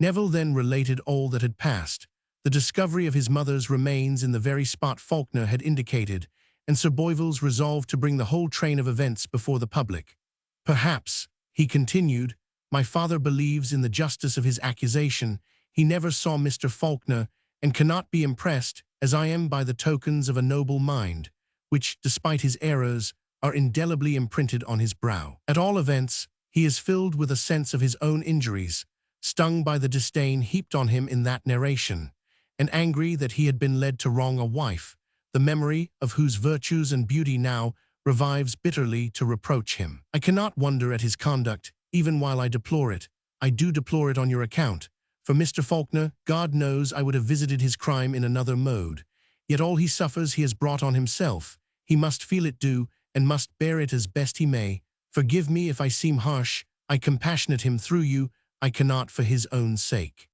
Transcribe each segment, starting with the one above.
Neville then related all that had passed, the discovery of his mother's remains in the very spot Falkner had indicated, and Sir Boyville's resolve to bring the whole train of events before the public. "Perhaps," he continued, "my father believes in the justice of his accusation. He never saw Mr. Falkner, and cannot be impressed, as I am, by the tokens of a noble mind, which, despite his errors, are indelibly imprinted on his brow. At all events, he is filled with a sense of his own injuries, stung by the disdain heaped on him in that narration, and angry that he had been led to wrong a wife, the memory of whose virtues and beauty now revives bitterly to reproach him. I cannot wonder at his conduct, even while I deplore it. I do deplore it on your account. For Mr. Falkner, God knows I would have visited his crime in another mode. Yet all he suffers he has brought on himself. He must feel it due, and must bear it as best he may. Forgive me if I seem harsh. I compassionate him through you. I cannot for his own sake."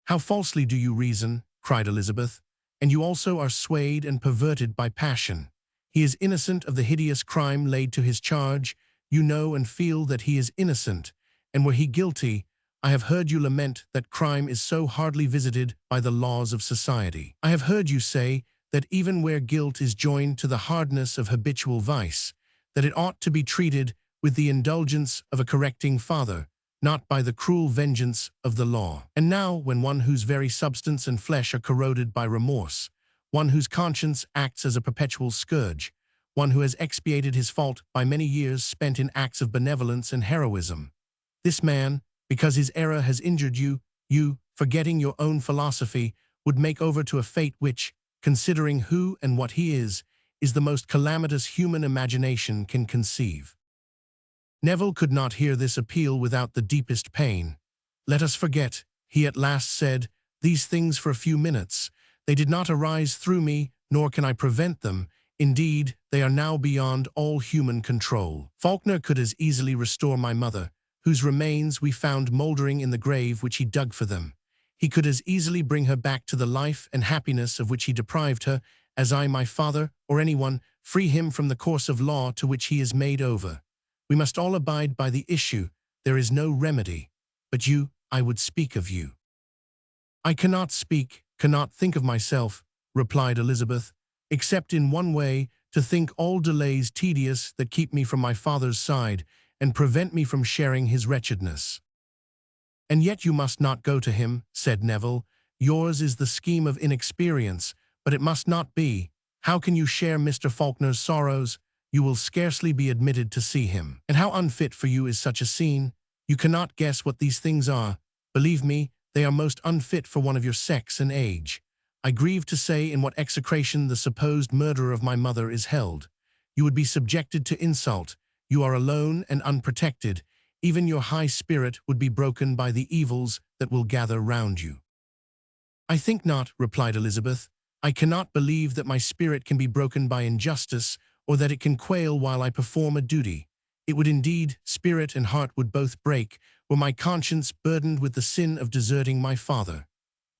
"How falsely do you reason," cried Elizabeth, "and you also are swayed and perverted by passion. He is innocent of the hideous crime laid to his charge. You know and feel that he is innocent, and were he guilty, I have heard you lament that crime is so hardly visited by the laws of society. I have heard you say that even where guilt is joined to the hardness of habitual vice, that it ought to be treated with the indulgence of a correcting father, not by the cruel vengeance of the law. And now, when one whose very substance and flesh are corroded by remorse, one whose conscience acts as a perpetual scourge, one who has expiated his fault by many years spent in acts of benevolence and heroism, this man, because his error has injured you, forgetting your own philosophy, would make over to a fate which, considering who and what he is the most calamitous human imagination can conceive." Neville could not hear this appeal without the deepest pain. "Let us forget," he at last said, "these things for a few minutes. They did not arise through me, nor can I prevent them. Indeed, they are now beyond all human control. Falkner could as easily restore my mother, whose remains we found mouldering in the grave which he dug for them. He could as easily bring her back to the life and happiness of which he deprived her, as I, my father, or anyone, free him from the course of law to which he is made over. We must all abide by the issue. There is no remedy. But you, I would speak of you." "I cannot speak, cannot think of myself," replied Elizabeth, "except in one way, to think all delays tedious that keep me from my father's side, and prevent me from sharing his wretchedness." "And yet you must not go to him," said Neville. "Yours is the scheme of inexperience, but it must not be. How can you share Mr. Falkner's sorrows? You will scarcely be admitted to see him. And how unfit for you is such a scene? You cannot guess what these things are. Believe me, they are most unfit for one of your sex and age. I grieve to say in what execration the supposed murderer of my mother is held. You would be subjected to insult. You are alone and unprotected. Even your high spirit would be broken by the evils that will gather round you." "I think not," replied Elizabeth. "I cannot believe that my spirit can be broken by injustice, or that it can quail while I perform a duty. It would indeed, spirit and heart would both break, were my conscience burdened with the sin of deserting my father.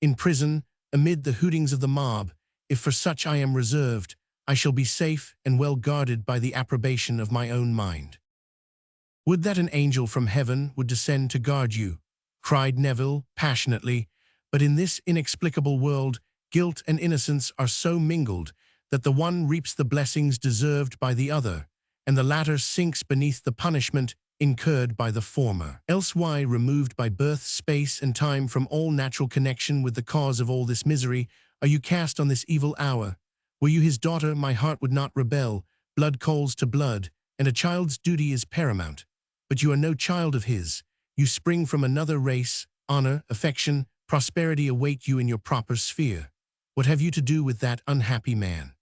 In prison, amid the hootings of the mob, if for such I am reserved, I shall be safe and well guarded by the approbation of my own mind." "Would that an angel from heaven would descend to guard you," cried Neville passionately, "but in this inexplicable world, guilt and innocence are so mingled that the one reaps the blessings deserved by the other, and the latter sinks beneath the punishment incurred by the former. Else why, removed by birth, space, and time from all natural connection with the cause of all this misery, are you cast on this evil hour? Were you his daughter, my heart would not rebel. Blood calls to blood, and a child's duty is paramount. But you are no child of his. You spring from another race. Honor, affection, prosperity await you in your proper sphere. What have you to do with that unhappy man?"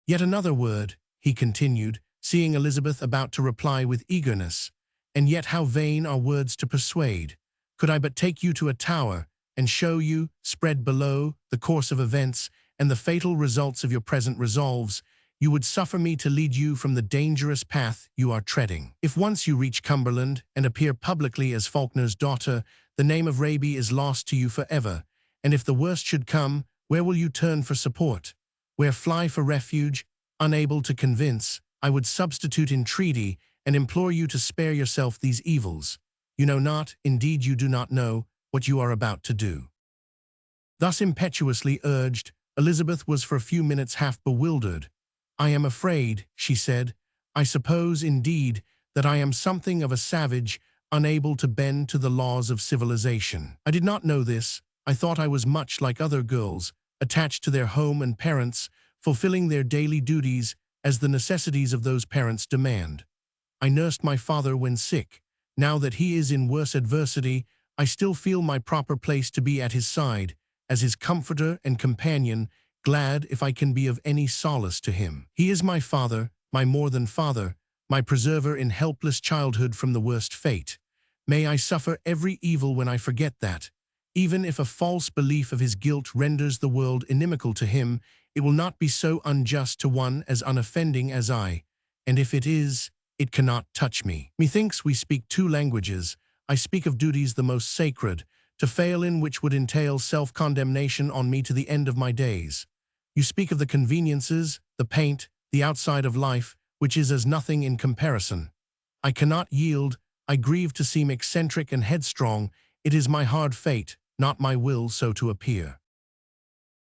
"Yet another word," he continued, seeing Elizabeth about to reply with eagerness, "and yet how vain are words to persuade. Could I but take you to a tower, and show you, spread below, the course of events, and the fatal results of your present resolves, you would suffer me to lead you from the dangerous path you are treading. If once you reach Cumberland, and appear publicly as Falkner's daughter, the name of Raby is lost to you forever, and if the worst should come, where will you turn for support? Where fly for refuge? Unable to convince, I would substitute entreaty, and implore you to spare yourself these evils. You know not, indeed you do not know, what you are about to do." Thus impetuously urged, Elizabeth was for a few minutes half bewildered. "I am afraid," she said. "I suppose, indeed, that I am something of a savage, unable to bend to the laws of civilization. I did not know this. I thought I was much like other girls, attached to their home and parents, fulfilling their daily duties as the necessities of those parents demand. I nursed my father when sick. Now that he is in worse adversity, I still feel my proper place to be at his side, as his comforter and companion, glad if I can be of any solace to him. He is my father, my more than father, my preserver in helpless childhood from the worst fate. May I suffer every evil when I forget that. Even if a false belief of his guilt renders the world inimical to him, it will not be so unjust to one as unoffending as I, and if it is, it cannot touch me. Methinks we speak two languages. I speak of duties the most sacred, to fail in which would entail self-condemnation on me to the end of my days. You speak of the conveniences, the paint, the outside of life, which is as nothing in comparison. I cannot yield. I grieve to seem eccentric and headstrong. It is my hard fate, not my will, so to appear."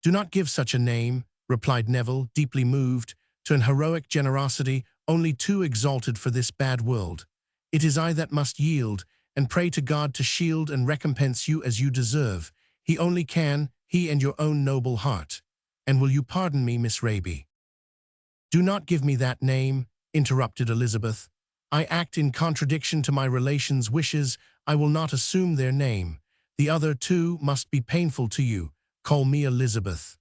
"Do not give such a name," replied Neville, deeply moved, "to an heroic generosity only too exalted for this bad world. It is I that must yield, and pray to God to shield and recompense you as you deserve. He only can, he and your own noble heart. And will you pardon me, Miss Raby?" "Do not give me that name," interrupted Elizabeth. "I act in contradiction to my relations' wishes. I will not assume their name. The other, too, must be painful to you. Call me Elizabeth."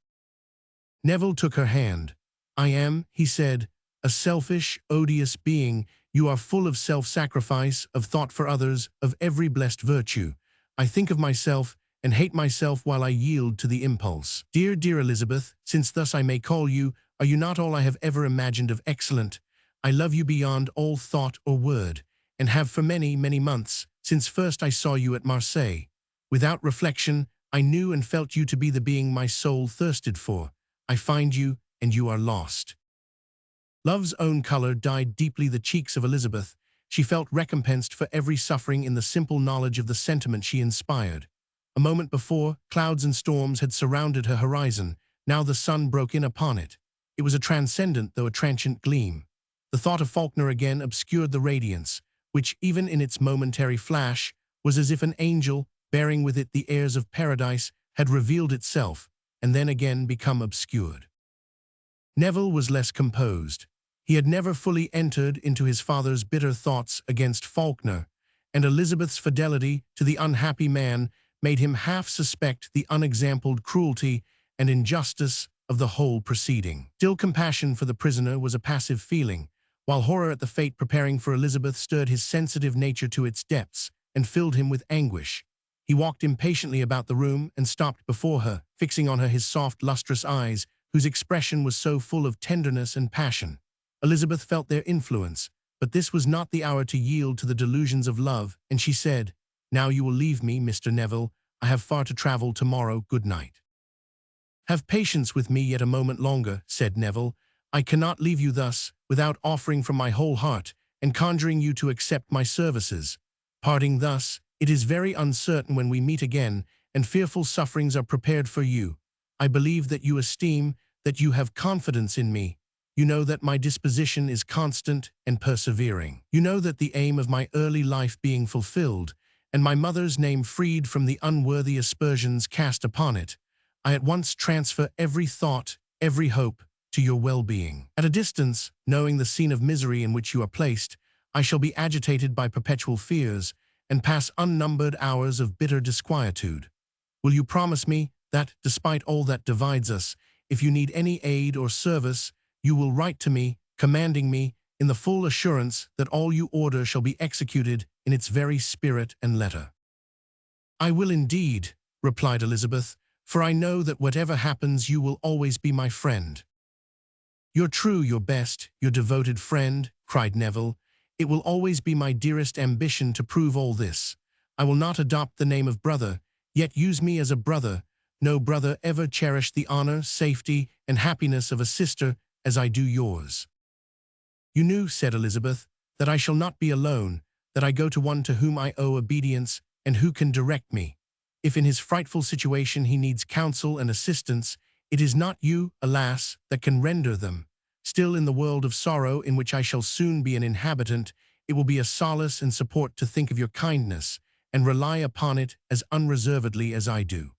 Neville took her hand. "I am," he said, "a selfish, odious being. You are full of self-sacrifice, of thought for others, of every blessed virtue. I think of myself and hate myself while I yield to the impulse. Dear, dear Elizabeth, since thus I may call you, are you not all I have ever imagined of excellent? I love you beyond all thought or word, and have for many, many months, since first I saw you at Marseilles. Without reflection, I knew and felt you to be the being my soul thirsted for. I find you, and you are lost." Love's own color dyed deeply the cheeks of Elizabeth. She felt recompensed for every suffering in the simple knowledge of the sentiment she inspired. A moment before, clouds and storms had surrounded her horizon. Now the sun broke in upon it. It was a transcendent though a transient gleam. The thought of Falkner again obscured the radiance, which, even in its momentary flash, was as if an angel, bearing with it the airs of paradise, had revealed itself, and then again become obscured. Neville was less composed. He had never fully entered into his father's bitter thoughts against Falkner, and Elizabeth's fidelity to the unhappy man made him half suspect the unexampled cruelty and injustice of the whole proceeding. Still, compassion for the prisoner was a passive feeling, while horror at the fate preparing for Elizabeth stirred his sensitive nature to its depths and filled him with anguish. He walked impatiently about the room and stopped before her, fixing on her his soft, lustrous eyes, whose expression was so full of tenderness and passion. Elizabeth felt their influence, but this was not the hour to yield to the delusions of love, and she said, "Now you will leave me, Mr. Neville. I have far to travel tomorrow. Good night." "Have patience with me yet a moment longer," said Neville. "I cannot leave you thus, without offering from my whole heart, and conjuring you to accept my services. Parting thus, it is very uncertain when we meet again, and fearful sufferings are prepared for you. I believe that you esteem, that you have confidence in me. You know that my disposition is constant and persevering. You know that the aim of my early life being fulfilled, and my mother's name freed from the unworthy aspersions cast upon it, I at once transfer every thought, every hope, to your well-being. At a distance, knowing the scene of misery in which you are placed, I shall be agitated by perpetual fears, and pass unnumbered hours of bitter disquietude. Will you promise me that, despite all that divides us, if you need any aid or service, you will write to me, commanding me, in the full assurance that all you order shall be executed in its very spirit and letter?" "I will indeed," replied Elizabeth, "for I know that whatever happens you will always be my friend." "Your true, your best, your devoted friend," cried Neville. "It will always be my dearest ambition to prove all this. I will not adopt the name of brother, yet use me as a brother. No brother ever cherished the honor, safety, and happiness of a sister as I do yours." "You knew," said Elizabeth, "that I shall not be alone, that I go to one to whom I owe obedience and who can direct me. If in his frightful situation he needs counsel and assistance, it is not you, alas, that can render them. Still, in the world of sorrow in which I shall soon be an inhabitant, it will be a solace and support to think of your kindness, and rely upon it as unreservedly as I do."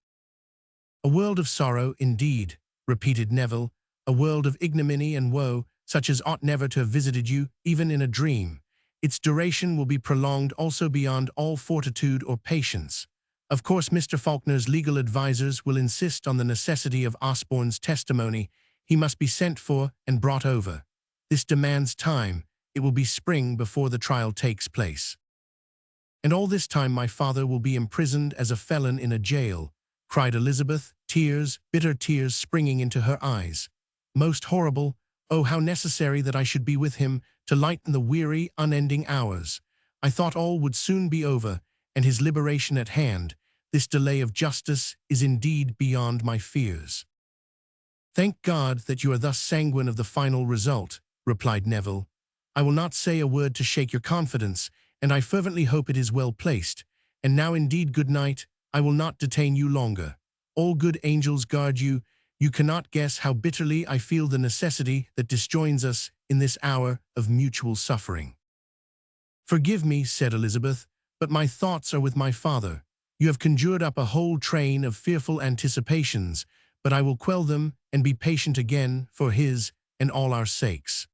"A world of sorrow, indeed," repeated Neville, "a world of ignominy and woe, such as ought never to have visited you, even in a dream. Its duration will be prolonged also beyond all fortitude or patience. Of course, Mr. Falkner's legal advisers will insist on the necessity of Osborne's testimony. He must be sent for and brought over. This demands time. It will be spring before the trial takes place." "And all this time my father will be imprisoned as a felon in a jail," cried Elizabeth, tears, bitter tears springing into her eyes. "Most horrible! Oh, how necessary that I should be with him to lighten the weary, unending hours. I thought all would soon be over, and his liberation at hand. This delay of justice is indeed beyond my fears." "Thank God that you are thus sanguine of the final result," replied Neville. "I will not say a word to shake your confidence, and I fervently hope it is well placed. And now indeed good night. I will not detain you longer. All good angels guard you. You cannot guess how bitterly I feel the necessity that disjoins us in this hour of mutual suffering." "Forgive me," said Elizabeth, "but my thoughts are with my father. You have conjured up a whole train of fearful anticipations, but I will quell them and be patient again for his and all our sakes."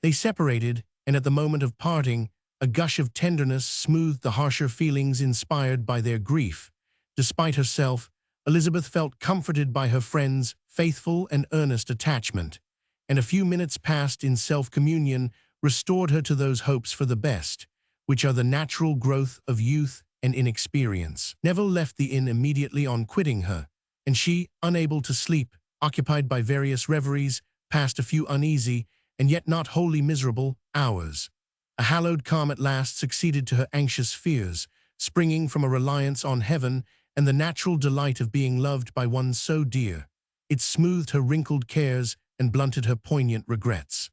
They separated, and at the moment of parting, a gush of tenderness smoothed the harsher feelings inspired by their grief. Despite herself, Elizabeth felt comforted by her friend's faithful and earnest attachment, and a few minutes passed in self-communion restored her to those hopes for the best, which are the natural growth of youth and inexperience. Neville left the inn immediately on quitting her, and she, unable to sleep, occupied by various reveries, passed a few uneasy, and yet not wholly miserable, hours. A hallowed calm at last succeeded to her anxious fears, springing from a reliance on heaven and the natural delight of being loved by one so dear. It smoothed her wrinkled cares and blunted her poignant regrets.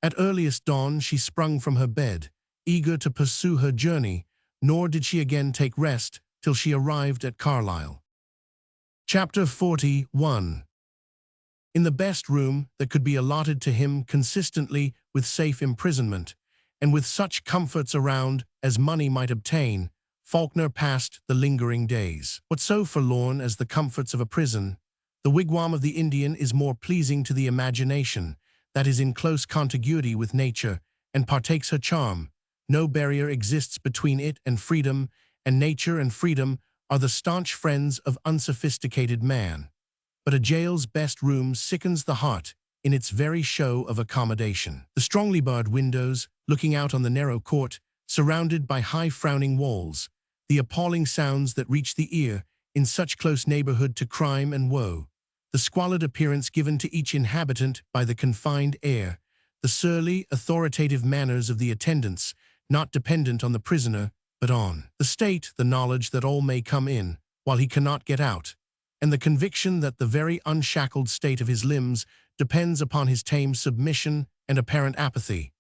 At earliest dawn she sprung from her bed, eager to pursue her journey, nor did she again take rest till she arrived at Carlisle. Chapter 41. In the best room that could be allotted to him consistently with safe imprisonment, and with such comforts around as money might obtain, Falkner passed the lingering days. What so forlorn as the comforts of a prison? The wigwam of the Indian is more pleasing to the imagination, that is in close contiguity with nature, and partakes her charm. No barrier exists between it and freedom, and nature and freedom are the staunch friends of unsophisticated man. But a jail's best room sickens the heart in its very show of accommodation. The strongly barred windows, looking out on the narrow court, surrounded by high frowning walls, the appalling sounds that reach the ear in such close neighborhood to crime and woe, the squalid appearance given to each inhabitant by the confined air, the surly, authoritative manners of the attendants, not dependent on the prisoner, but on the state, the knowledge that all may come in, while he cannot get out, and the conviction that the very unshackled state of his limbs depends upon his tame submission and apparent apathy.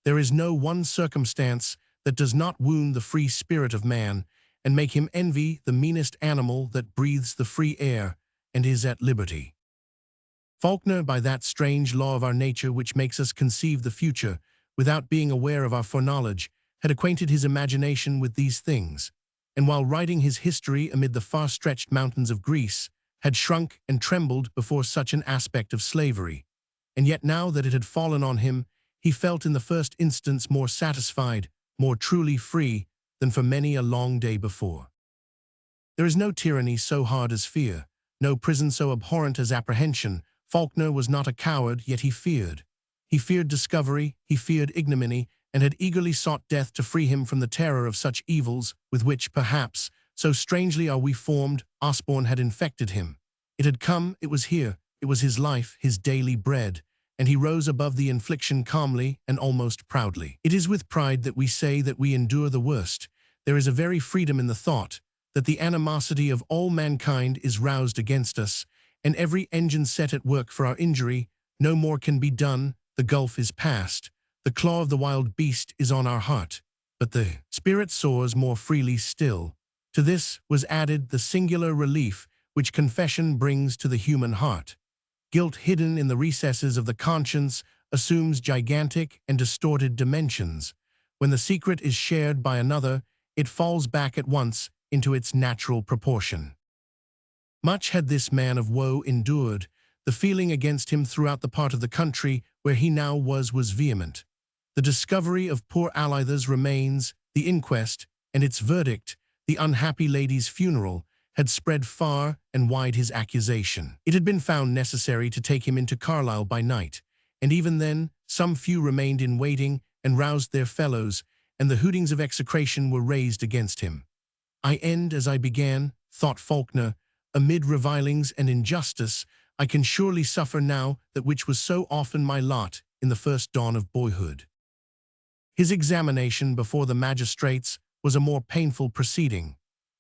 There is no one circumstance that does not wound the free spirit of man, and make him envy the meanest animal that breathes the free air and is at liberty. Falkner, by that strange law of our nature which makes us conceive the future, without being aware of our foreknowledge, had acquainted his imagination with these things, and while writing his history amid the far-stretched mountains of Greece, had shrunk and trembled before such an aspect of slavery. And yet now that it had fallen on him, he felt in the first instance more satisfied, more truly free, than for many a long day before. There is no tyranny so hard as fear, no prison so abhorrent as apprehension. Falkner was not a coward, yet he feared. He feared discovery, he feared ignominy, and had eagerly sought death to free him from the terror of such evils with which, perhaps, so strangely are we formed, Osborne had infected him. It had come, it was here, it was his life, his daily bread, and he rose above the infliction calmly and almost proudly. It is with pride that we say that we endure the worst. There is a very freedom in the thought that the animosity of all mankind is roused against us, and every engine set at work for our injury. No more can be done, the gulf is past, the claw of the wild beast is on our heart, but the spirit soars more freely still. To this was added the singular relief which confession brings to the human heart. Guilt hidden in the recesses of the conscience assumes gigantic and distorted dimensions. When the secret is shared by another, it falls back at once into its natural proportion. Much had this man of woe endured. The feeling against him throughout the part of the country where he now was vehement. The discovery of poor Elizabeth's remains, the inquest, and its verdict, the unhappy lady's funeral, had spread far and wide his accusation. It had been found necessary to take him into Carlisle by night, and even then some few remained in waiting and roused their fellows, and the hootings of execration were raised against him. I end as I began, thought Falkner, amid revilings and injustice. I can surely suffer now that which was so often my lot in the first dawn of boyhood. His examination before the magistrates was a more painful proceeding.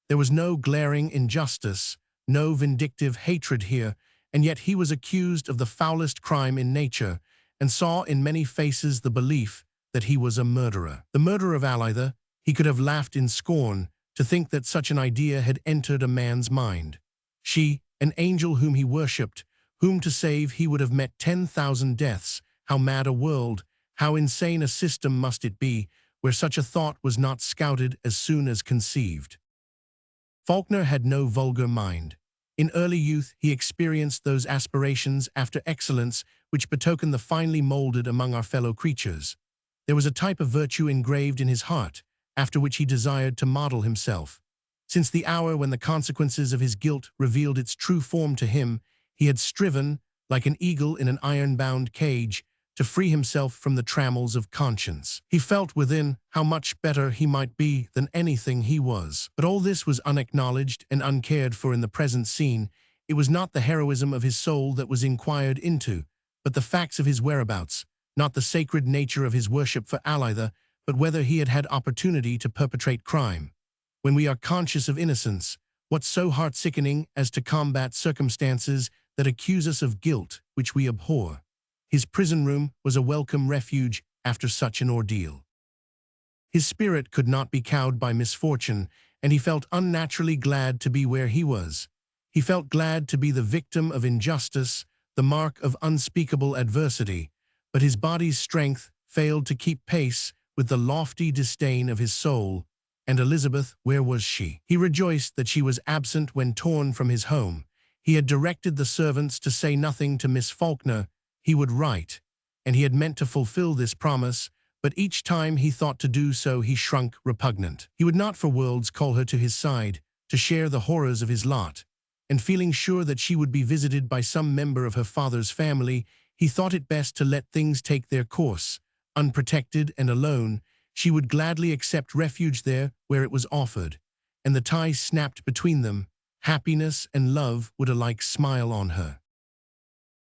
There was no glaring injustice, no vindictive hatred here, and yet he was accused of the foulest crime in nature, and saw in many faces the belief that he was a murderer. The murder of Elizabeth, he could have laughed in scorn to think that such an idea had entered a man's mind. She, an angel whom he worshipped, whom to save he would have met 10,000 deaths. How mad a world, how insane a system must it be, where such a thought was not scouted as soon as conceived. Falkner had no vulgar mind. In early youth he experienced those aspirations after excellence which betoken the finely molded among our fellow creatures. There was a type of virtue engraved in his heart, after which he desired to model himself. Since the hour when the consequences of his guilt revealed its true form to him, he had striven, like an eagle in an iron-bound cage, to free himself from the trammels of conscience. He felt within how much better he might be than anything he was. But all this was unacknowledged and uncared for in the present scene. It was not the heroism of his soul that was inquired into, but the facts of his whereabouts, not the sacred nature of his worship for Elizabeth, but whether he had had opportunity to perpetrate crime. When we are conscious of innocence, what's so heart-sickening as to combat circumstances that accuse us of guilt which we abhor? His prison room was a welcome refuge after such an ordeal. His spirit could not be cowed by misfortune, and he felt unnaturally glad to be where he was. He felt glad to be the victim of injustice, the mark of unspeakable adversity, but his body's strength failed to keep pace with the lofty disdain of his soul. And Elizabeth, where was she? He rejoiced that she was absent when torn from his home. He had directed the servants to say nothing to Miss Falkner. He would write, and he had meant to fulfill this promise, but each time he thought to do so he shrunk repugnant. He would not for worlds call her to his side, to share the horrors of his lot, and feeling sure that she would be visited by some member of her father's family, he thought it best to let things take their course. Unprotected and alone, she would gladly accept refuge there where it was offered, and the tie snapped between them. Happiness and love would alike smile on her.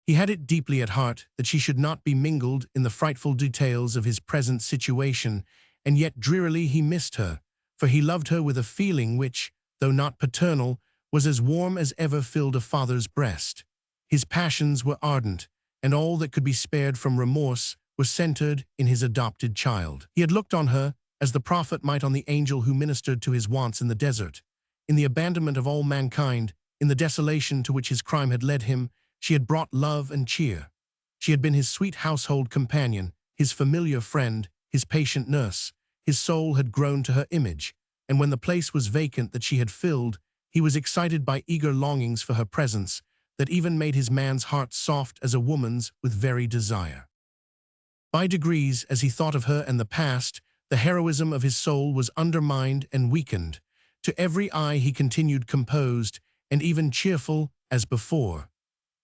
He had it deeply at heart that she should not be mingled in the frightful details of his present situation, and yet drearily he missed her, for he loved her with a feeling which, though not paternal, was as warm as ever filled a father's breast. His passions were ardent, and all that could be spared from remorse was centered in his adopted child. He had looked on her as the prophet might on the angel who ministered to his wants in the desert. In the abandonment of all mankind, in the desolation to which his crime had led him, she had brought love and cheer. She had been his sweet household companion, his familiar friend, his patient nurse. His soul had grown to her image, and when the place was vacant that she had filled, he was excited by eager longings for her presence that even made his man's heart soft as a woman's with very desire. By degrees, as he thought of her and the past, the heroism of his soul was undermined and weakened. To every eye he continued composed and even cheerful as before.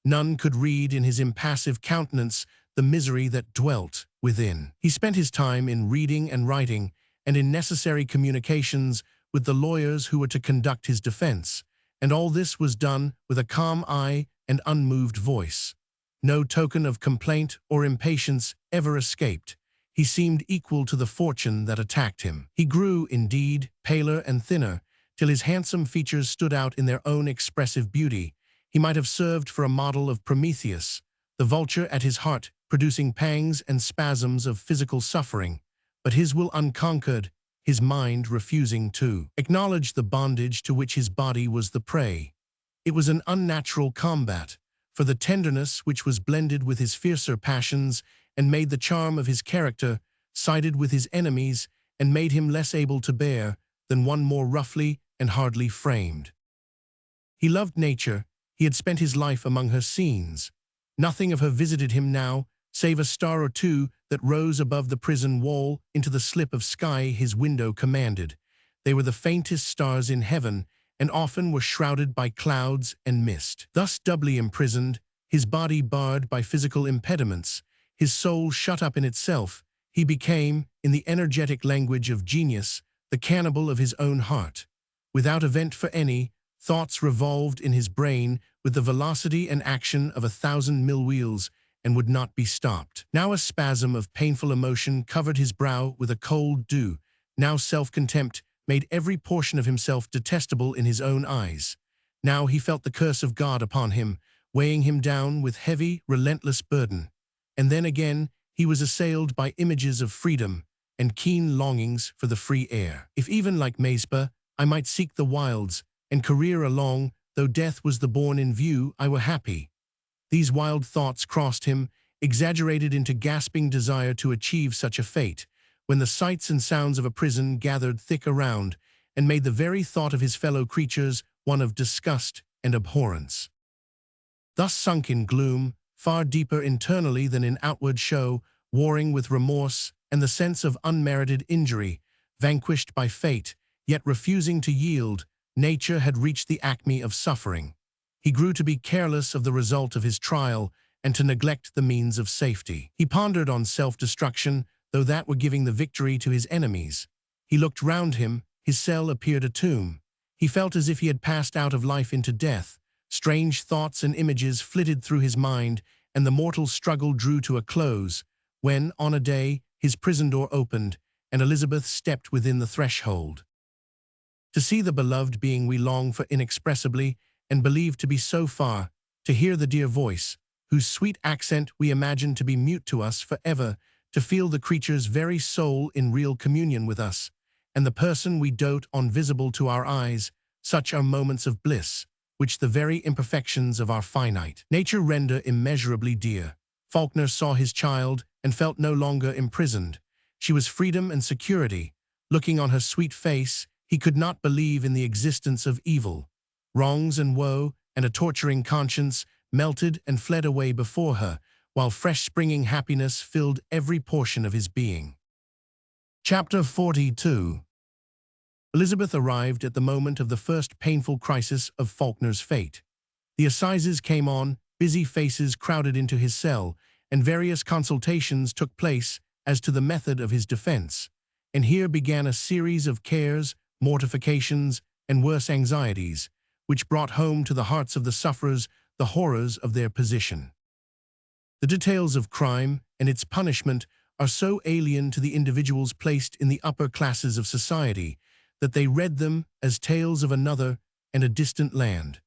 None could read in his impassive countenance the misery that dwelt within. He spent his time in reading and writing, and in necessary communications with the lawyers who were to conduct his defense, and all this was done with a calm eye and unmoved voice. No token of complaint or impatience ever escaped. He seemed equal to the fortune that attacked him. He grew, indeed, paler and thinner, till his handsome features stood out in their own expressive beauty. He might have served for a model of Prometheus, the vulture at his heart, producing pangs and spasms of physical suffering. But his will unconquered, his mind refusing to acknowledge the bondage to which his body was the prey. It was an unnatural combat, for the tenderness which was blended with his fiercer passions and made the charm of his character sided with his enemies and made him less able to bear than one more roughly and hardly framed. He loved nature. He had spent his life among her scenes. Nothing of her visited him now, save a star or two that rose above the prison wall into the slip of sky his window commanded. They were the faintest stars in heaven, and often were shrouded by clouds and mist. Thus doubly imprisoned, his body barred by physical impediments, his soul shut up in itself, he became, in the energetic language of genius, the cannibal of his own heart. Without event for any, thoughts revolved in his brain with the velocity and action of 1,000 mill-wheels and would not be stopped. Now a spasm of painful emotion covered his brow with a cold dew. Now self-contempt made every portion of himself detestable in his own eyes. Now he felt the curse of God upon him, weighing him down with heavy, relentless burden. And then again, he was assailed by images of freedom and keen longings for the free air. If even like Mespa, I might seek the wilds and career along, though death was the bourne in view, I were happy. These wild thoughts crossed him, exaggerated into gasping desire to achieve such a fate, when the sights and sounds of a prison gathered thick around and made the very thought of his fellow creatures one of disgust and abhorrence. Thus sunk in gloom, far deeper internally than in outward show, warring with remorse and the sense of unmerited injury, vanquished by fate, yet refusing to yield, nature had reached the acme of suffering. He grew to be careless of the result of his trial and to neglect the means of safety. He pondered on self-destruction, though that were giving the victory to his enemies. He looked round him, his cell appeared a tomb. He felt as if he had passed out of life into death. Strange thoughts and images flitted through his mind, and the mortal struggle drew to a close, when, on a day, his prison door opened, and Elizabeth stepped within the threshold. To see the beloved being we long for inexpressibly, and believe to be so far, to hear the dear voice, whose sweet accent we imagine to be mute to us forever, to feel the creature's very soul in real communion with us, and the person we dote on visible to our eyes, such are moments of bliss, which the very imperfections of our finite nature render immeasurably dear. Falkner saw his child and felt no longer imprisoned. She was freedom and security. Looking on her sweet face, he could not believe in the existence of evil. Wrongs and woe and a torturing conscience melted and fled away before her, while fresh springing happiness filled every portion of his being. Chapter 42. Elizabeth arrived at the moment of the first painful crisis of Falkner's fate. The assizes came on, busy faces crowded into his cell, and various consultations took place as to the method of his defense. And here began a series of cares, mortifications, and worse anxieties, which brought home to the hearts of the sufferers the horrors of their position. The details of crime and its punishment are so alien to the individuals placed in the upper classes of society that they read them as tales of another and a distant land,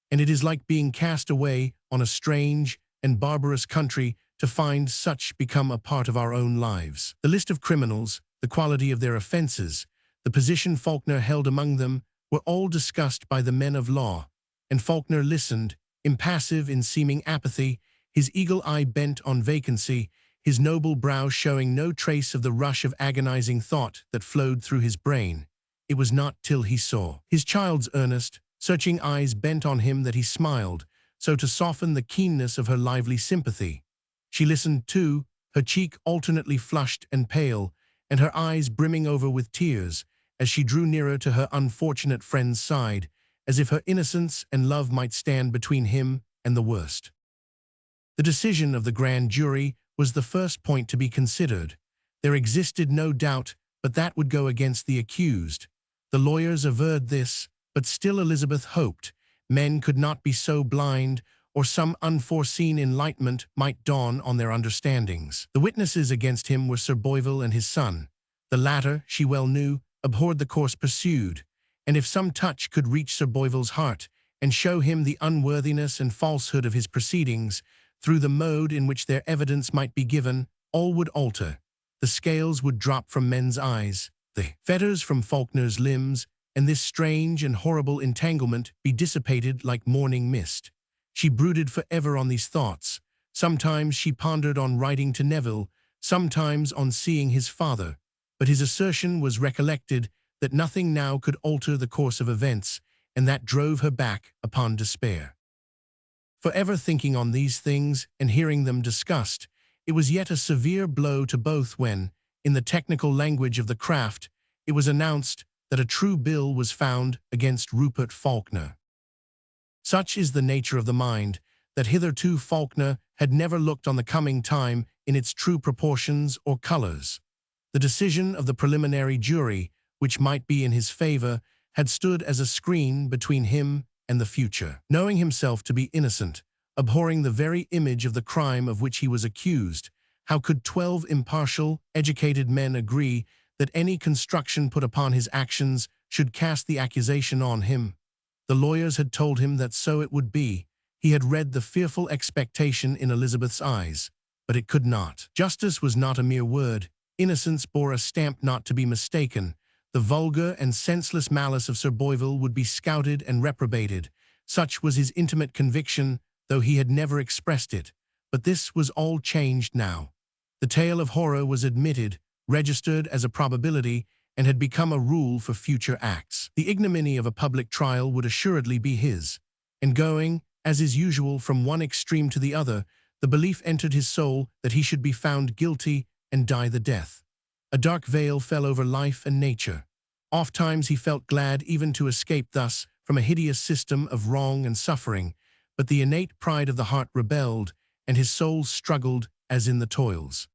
and it is like being cast away on a strange and barbarous country to find such become a part of our own lives. The list of criminals, the quality of their offenses, the position Falkner held among them, were all discussed by the men of law, and Falkner listened, impassive in seeming apathy, his eagle eye bent on vacancy, his noble brow showing no trace of the rush of agonizing thought that flowed through his brain. It was not till he saw his child's earnest, searching eyes bent on him that he smiled, so to soften the keenness of her lively sympathy. She listened too, her cheek alternately flushed and pale, and her eyes brimming over with tears, as she drew nearer to her unfortunate friend's side, as if her innocence and love might stand between him and the worst. The decision of the grand jury was the first point to be considered. There existed no doubt but that would go against the accused. The lawyers averred this, but still Elizabeth hoped. Men could not be so blind, or some unforeseen enlightenment might dawn on their understandings. The witnesses against him were Sir Boyvill and his son. The latter, she well knew, abhorred the course pursued, and if some touch could reach Sir Boyvill's heart and show him the unworthiness and falsehood of his proceedings, through the mode in which their evidence might be given, all would alter. The scales would drop from men's eyes. the fetters from Falkner's limbs, and this strange and horrible entanglement be dissipated like morning mist. She brooded forever on these thoughts. Sometimes she pondered on writing to Neville, sometimes on seeing his father, but his assertion was recollected that nothing now could alter the course of events, and that drove her back upon despair. Forever thinking on these things and hearing them discussed, it was yet a severe blow to both when, in the technical language of the craft, it was announced that a true bill was found against Rupert Falkner. Such is the nature of the mind, that hitherto Falkner had never looked on the coming time in its true proportions or colors. The decision of the preliminary jury, which might be in his favor, had stood as a screen between him and the future. Knowing himself to be innocent, abhorring the very image of the crime of which he was accused, how could 12 impartial, educated men agree that any construction put upon his actions should cast the accusation on him? The lawyers had told him that so it would be. He had read the fearful expectation in Elizabeth's eyes, but it could not. Justice was not a mere word. Innocence bore a stamp not to be mistaken. The vulgar and senseless malice of Sir Boyvill would be scouted and reprobated. Such was his intimate conviction, though he had never expressed it. But this was all changed now. The tale of horror was admitted, registered as a probability, and had become a rule for future acts. The ignominy of a public trial would assuredly be his. And going, as is usual, from one extreme to the other, the belief entered his soul that he should be found guilty and die the death. A dark veil fell over life and nature. Ofttimes he felt glad even to escape thus from a hideous system of wrong and suffering, but the innate pride of the heart rebelled, and his soul struggled as in the toils.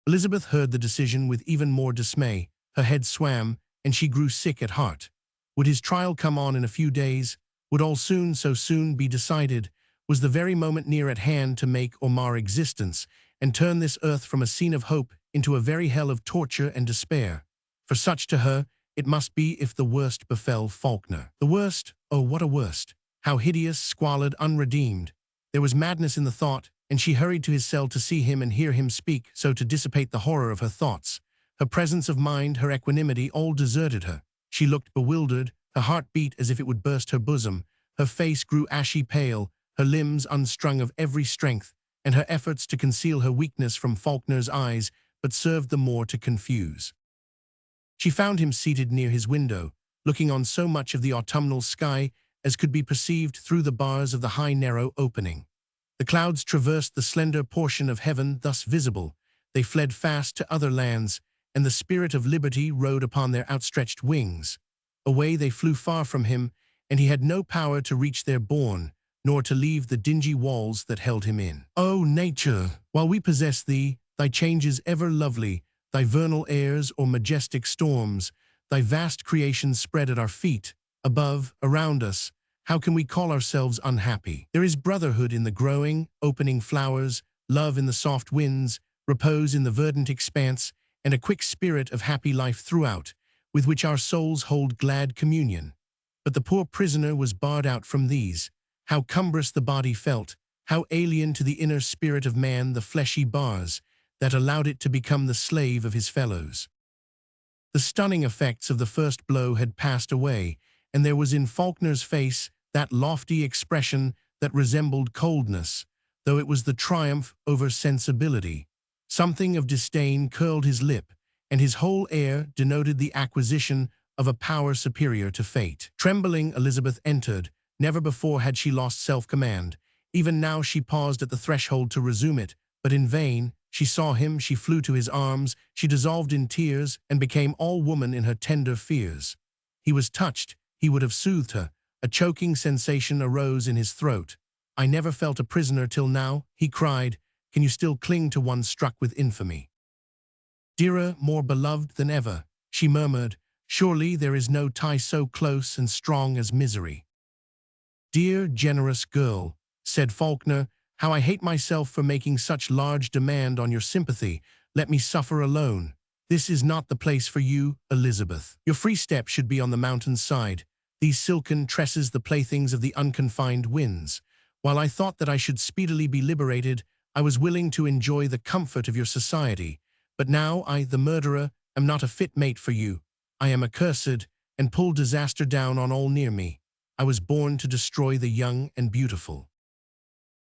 Elizabeth heard the decision with even more dismay. Her head swam, and she grew sick at heart. Would his trial come on in a few days? Would all so soon be decided? Was the very moment near at hand to make or mar existence, and turn this earth from a scene of hope into a very hell of torture and despair? For such to her it must be if the worst befell Falkner. The worst? Oh, what a worst! How hideous, squalid, unredeemed! There was madness in the thought, and she hurried to his cell to see him and hear him speak, so to dissipate the horror of her thoughts. Her presence of mind, her equanimity, all deserted her. She looked bewildered, her heart beat as if it would burst her bosom, her face grew ashy pale, her limbs unstrung of every strength, and her efforts to conceal her weakness from Falkner's eyes but served the more to confuse. She found him seated near his window, looking on so much of the autumnal sky as could be perceived through the bars of the high narrow opening. The clouds traversed the slender portion of heaven thus visible. They fled fast to other lands, and the spirit of liberty rode upon their outstretched wings. Away they flew far from him, and he had no power to reach their bourne, nor to leave the dingy walls that held him in. O nature, while we possess thee, thy changes ever lovely, thy vernal airs or majestic storms, thy vast creations spread at our feet, above, around us, how can we call ourselves unhappy? There is brotherhood in the growing, opening flowers, love in the soft winds, repose in the verdant expanse, and a quick spirit of happy life throughout, with which our souls hold glad communion. But the poor prisoner was barred out from these. How cumbrous the body felt, how alien to the inner spirit of man the fleshy bars, that allowed it to become the slave of his fellows. The stunning effects of the first blow had passed away, and there was in Falkner's face that lofty expression that resembled coldness, though it was the triumph over sensibility. Something of disdain curled his lip, and his whole air denoted the acquisition of a power superior to fate. Trembling, Elizabeth entered. Never before had she lost self-command. Even now she paused at the threshold to resume it, but in vain. She saw him, she flew to his arms, she dissolved in tears, and became all woman in her tender fears. He was touched, he would have soothed her. A choking sensation arose in his throat. I never felt a prisoner till now, he cried. Can you still cling to one struck with infamy? Dearer, more beloved than ever, she murmured. Surely there is no tie so close and strong as misery. Dear, generous girl, said Falkner, how I hate myself for making such large demand on your sympathy. Let me suffer alone. This is not the place for you, Elizabeth. Your free step should be on the mountain's side, these silken tresses the playthings of the unconfined winds. While I thought that I should speedily be liberated, I was willing to enjoy the comfort of your society. But now I, the murderer, am not a fit mate for you. I am accursed, and pull disaster down on all near me. I was born to destroy the young and beautiful."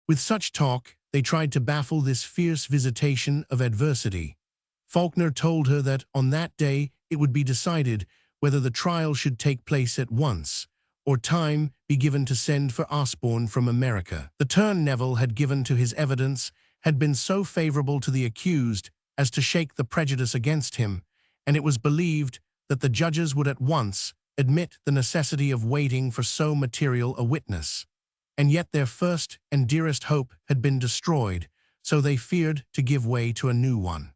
With such talk, they tried to baffle this fierce visitation of adversity. Falkner told her that on that day it would be decided whether the trial should take place at once, or time be given to send for Osborne from America. The turn Neville had given to his evidence had been so favorable to the accused as to shake the prejudice against him, and it was believed that the judges would at once admit the necessity of waiting for so material a witness. And yet their first and dearest hope had been destroyed, so they feared to give way to a new one.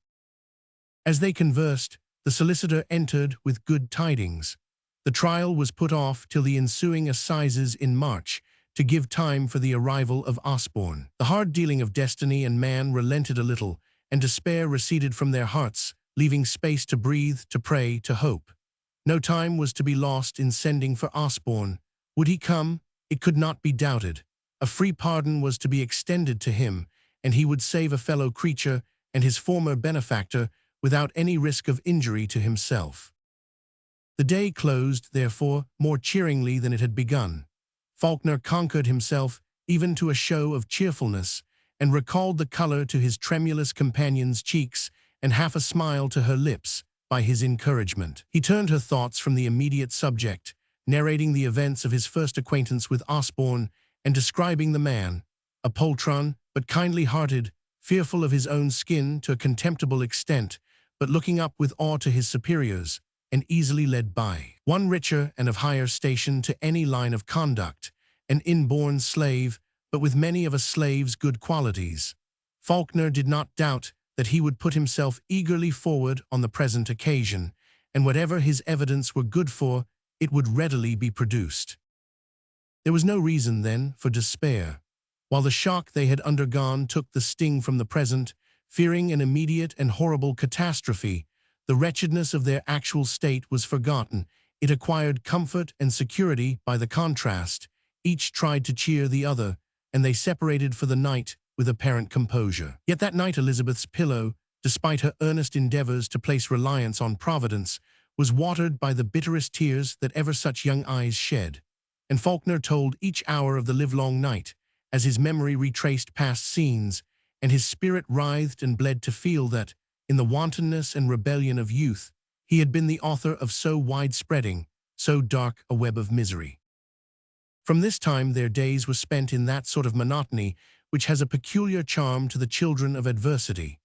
As they conversed, the solicitor entered with good tidings. The trial was put off till the ensuing assizes in March, to give time for the arrival of Osborne. The hard dealing of destiny and man relented a little, and despair receded from their hearts, leaving space to breathe, to pray, to hope. No time was to be lost in sending for Osborne. Would he come? It could not be doubted. A free pardon was to be extended to him, and he would save a fellow creature and his former benefactor without any risk of injury to himself. The day closed, therefore, more cheeringly than it had begun. Falkner conquered himself even to a show of cheerfulness, and recalled the color to his tremulous companion's cheeks and half a smile to her lips by his encouragement. He turned her thoughts from the immediate subject, narrating the events of his first acquaintance with Osborne and describing the man, a poltron but kindly-hearted, fearful of his own skin to a contemptible extent, but looking up with awe to his superiors, and easily led by one richer and of higher station to any line of conduct, an inborn slave, but with many of a slave's good qualities. Falkner did not doubt that he would put himself eagerly forward on the present occasion, and whatever his evidence were good for, it would readily be produced. There was no reason, then, for despair. While the shock they had undergone took the sting from the present, fearing an immediate and horrible catastrophe, the wretchedness of their actual state was forgotten. It acquired comfort and security by the contrast. Each tried to cheer the other, and they separated for the night with apparent composure. Yet that night Elizabeth's pillow, despite her earnest endeavors to place reliance on Providence, was watered by the bitterest tears that ever such young eyes shed. And Falkner told each hour of the livelong night, as his memory retraced past scenes, and his spirit writhed and bled to feel that, in the wantonness and rebellion of youth, he had been the author of so widespreading, so dark a web of misery. From this time their days were spent in that sort of monotony which has a peculiar charm to the children of adversity.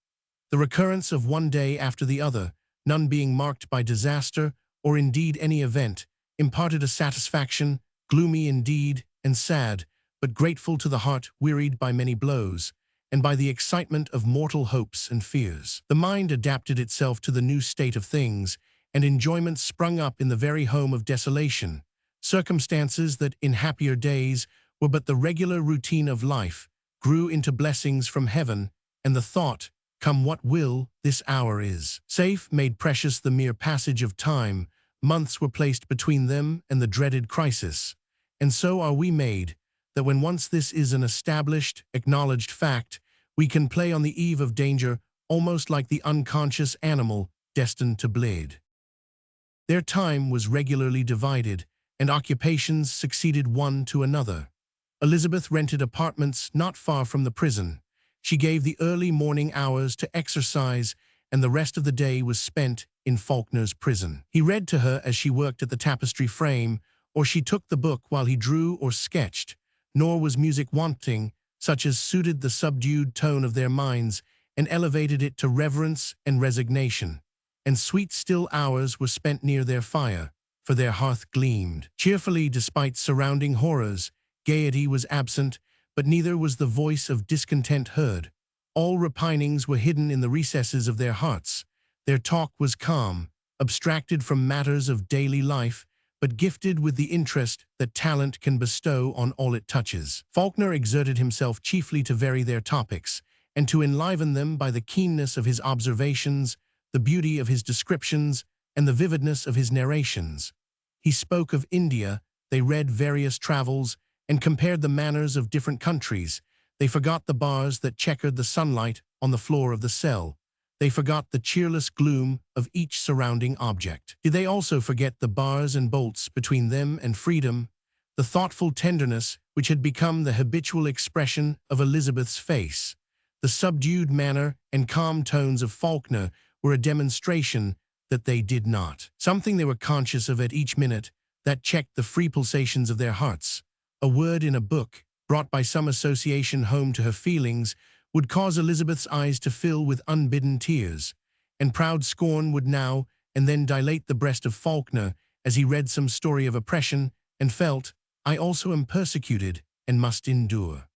The recurrence of one day after the other, none being marked by disaster, or indeed any event, imparted a satisfaction, gloomy indeed and sad, but grateful to the heart wearied by many blows, and by the excitement of mortal hopes and fears. The mind adapted itself to the new state of things, and enjoyment sprung up in the very home of desolation. Circumstances that, in happier days, were but the regular routine of life, grew into blessings from heaven, and the thought, come what will, this hour is safe, made precious the mere passage of time. Months were placed between them and the dreaded crisis. And so are we made, that when once this is an established, acknowledged fact, we can play on the eve of danger almost like the unconscious animal destined to bleed. Their time was regularly divided, and occupations succeeded one to another. Elizabeth rented apartments not far from the prison. She gave the early morning hours to exercise, and the rest of the day was spent in Falkner's prison. He read to her as she worked at the tapestry frame, or she took the book while he drew or sketched. Nor was music wanting, such as suited the subdued tone of their minds and elevated it to reverence and resignation. And sweet still hours were spent near their fire, for their hearth gleamed cheerfully despite surrounding horrors. Gaiety was absent, but neither was the voice of discontent heard. All repinings were hidden in the recesses of their hearts. Their talk was calm, abstracted from matters of daily life, but gifted with the interest that talent can bestow on all it touches. Falkner exerted himself chiefly to vary their topics, and to enliven them by the keenness of his observations, the beauty of his descriptions, and the vividness of his narrations. He spoke of India, they read various travels, and compared the manners of different countries. They forgot the bars that checkered the sunlight on the floor of the cell. They forgot the cheerless gloom of each surrounding object. Did they also forget the bars and bolts between them and freedom, the thoughtful tenderness which had become the habitual expression of Elizabeth's face? The subdued manner and calm tones of Falkner were a demonstration that they did not. Something they were conscious of at each minute that checked the free pulsations of their hearts. A word in a book, brought by some association home to her feelings, would cause Elizabeth's eyes to fill with unbidden tears, and proud scorn would now and then dilate the breast of Falkner as he read some story of oppression and felt, "I also am persecuted and must endure."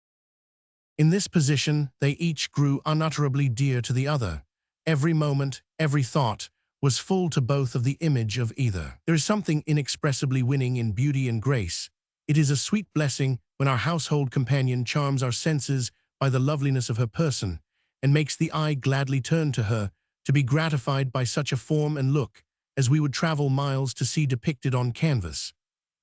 In this position, they each grew unutterably dear to the other. Every moment, every thought, was full to both of the image of either. There is something inexpressibly winning in beauty and grace. It is a sweet blessing when our household companion charms our senses by the loveliness of her person, and makes the eye gladly turn to her, to be gratified by such a form and look as we would travel miles to see depicted on canvas.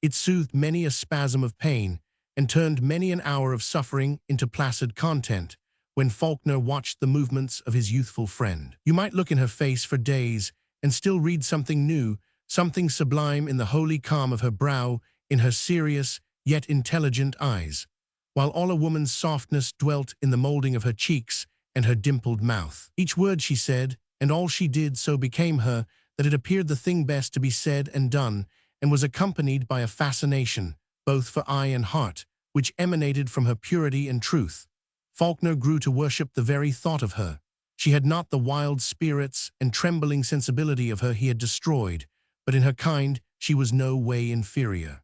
It soothed many a spasm of pain, and turned many an hour of suffering into placid content, when Falkner watched the movements of his youthful friend. You might look in her face for days and still read something new, something sublime in the holy calm of her brow, in her serious yet intelligent eyes, while all a woman's softness dwelt in the molding of her cheeks and her dimpled mouth. Each word she said, and all she did, so became her that it appeared the thing best to be said and done, and was accompanied by a fascination, both for eye and heart, which emanated from her purity and truth. Falkner grew to worship the very thought of her. She had not the wild spirits and trembling sensibility of her he had destroyed, but in her kind she was no way inferior.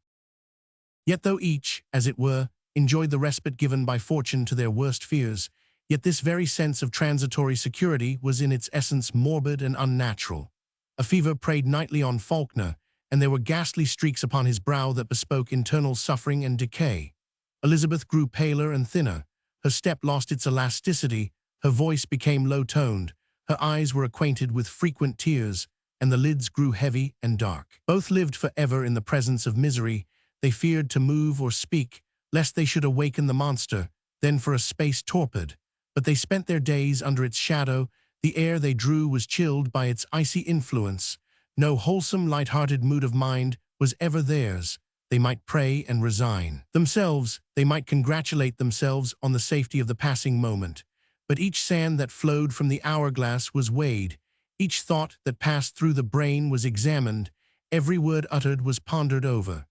Yet though each, as it were, enjoyed the respite given by fortune to their worst fears, yet this very sense of transitory security was in its essence morbid and unnatural. A fever preyed nightly on Falkner, and there were ghastly streaks upon his brow that bespoke internal suffering and decay. Elizabeth grew paler and thinner. Her step lost its elasticity, her voice became low-toned, her eyes were acquainted with frequent tears, and the lids grew heavy and dark. Both lived forever in the presence of misery. They feared to move or speak, lest they should awaken the monster, then for a space torpid. But they spent their days under its shadow. The air they drew was chilled by its icy influence. No wholesome, light-hearted mood of mind was ever theirs. They might pray and resign themselves, they might congratulate themselves on the safety of the passing moment. But each sand that flowed from the hourglass was weighed, each thought that passed through the brain was examined, every word uttered was pondered over.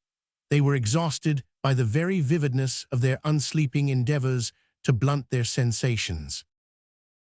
They were exhausted by the very vividness of their unsleeping endeavors to blunt their sensations.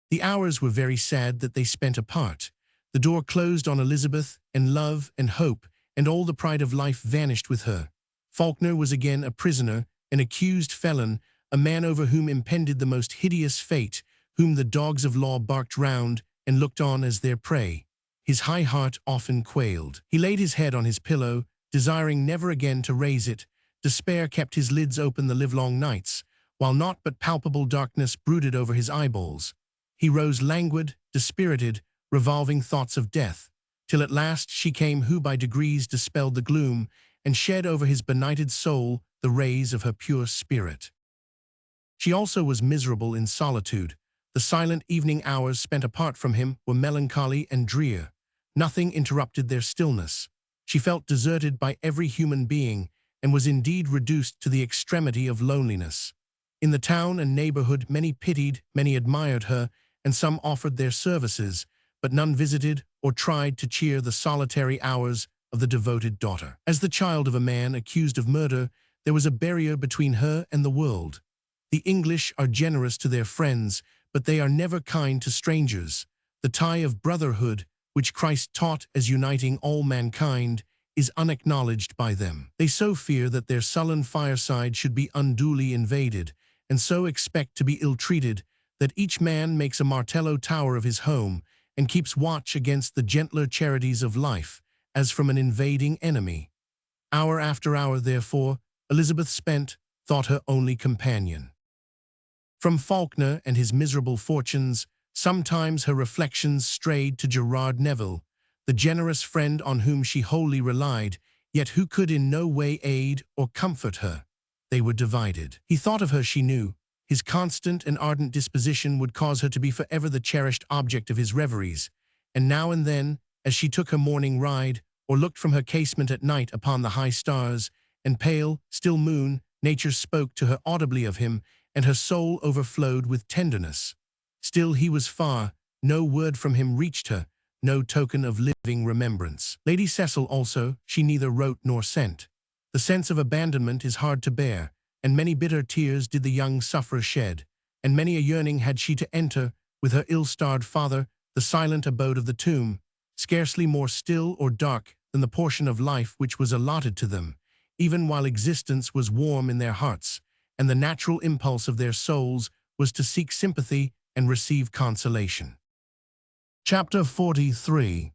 The hours were very sad that they spent apart. The door closed on Elizabeth, and love and hope and all the pride of life vanished with her. Falkner was again a prisoner, an accused felon, a man over whom impended the most hideous fate, whom the dogs of law barked round and looked on as their prey. His high heart often quailed. He laid his head on his pillow, desiring never again to raise it. Despair kept his lids open the livelong nights, while naught but palpable darkness brooded over his eyeballs. He rose languid, dispirited, revolving thoughts of death, till at last she came who by degrees dispelled the gloom and shed over his benighted soul the rays of her pure spirit. She also was miserable in solitude. The silent evening hours spent apart from him were melancholy and drear. Nothing interrupted their stillness. She felt deserted by every human being, and was indeed reduced to the extremity of loneliness. In the town and neighborhood many pitied, many admired her, and some offered their services, but none visited or tried to cheer the solitary hours of the devoted daughter. As the child of a man accused of murder, there was a barrier between her and the world. The English are generous to their friends, but they are never kind to strangers. The tie of brotherhood, which Christ taught as uniting all mankind, is unacknowledged by them. They so fear that their sullen fireside should be unduly invaded, and so expect to be ill-treated, that each man makes a martello tower of his home, and keeps watch against the gentler charities of life, as from an invading enemy. Hour after hour, therefore, Elizabeth spent, thought her only companion. From Falkner and his miserable fortunes, sometimes her reflections strayed to Gerard Neville, the generous friend on whom she wholly relied, yet who could in no way aid or comfort her. They were divided. He thought of her, she knew, His constant and ardent disposition would cause her to be forever the cherished object of his reveries, and now and then, as she took her morning ride, or looked from her casement at night upon the high stars and pale, still moon, nature spoke to her audibly of him, and her soul overflowed with tenderness. Still he was far, no word from him reached her, no token of living remembrance. Lady Cecil also, she neither wrote nor sent. The sense of abandonment is hard to bear, and many bitter tears did the young sufferer shed, and many a yearning had she to enter, with her ill-starred father, the silent abode of the tomb, scarcely more still or dark than the portion of life which was allotted to them, even while existence was warm in their hearts, and the natural impulse of their souls was to seek sympathy and receive consolation. Chapter 43.